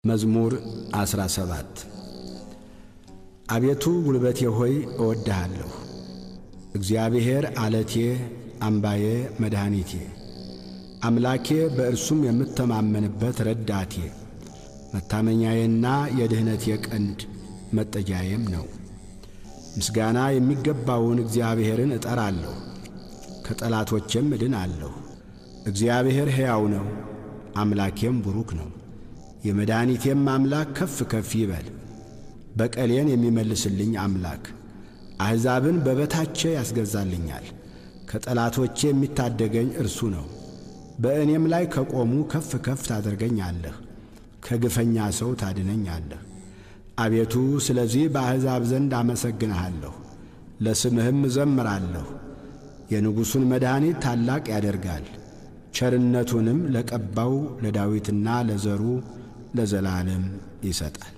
መዝሙር 17 አቤቱ ጉልበቴ ሆይ እወድሃለሁ። እግዚአብሔር ዓለቴ፣ አምባዬ፣ መድኃኒቴ፣ አምላኬ በእርሱም የምተማመንበት ረዳቴ፣ መታመኛዬና የድኅነቴ ቀንድ መጠጊያዬም ነው። ምስጋና የሚገባውን እግዚአብሔርን እጠራለሁ፣ ከጠላቶቼም እድናለሁ። እግዚአብሔር ሕያው ነው፣ አምላኬም ቡሩክ ነው። የመድኃኒቴም አምላክ ከፍ ከፍ ይበል። በቀሌን የሚመልስልኝ አምላክ አሕዛብን በበታቼ ያስገዛልኛል። ከጠላቶቼ የሚታደገኝ እርሱ ነው። በእኔም ላይ ከቆሙ ከፍ ከፍ ታደርገኛለህ፣ ከግፈኛ ሰው ታድነኛለህ። አቤቱ ስለዚህ በአሕዛብ ዘንድ አመሰግንሃለሁ፣ ለስምህም እዘምራለሁ። የንጉሡን መድኃኒት ታላቅ ያደርጋል፣ ቸርነቱንም ለቀባው ለዳዊትና ለዘሩ ለዘላለም ይሰጣል።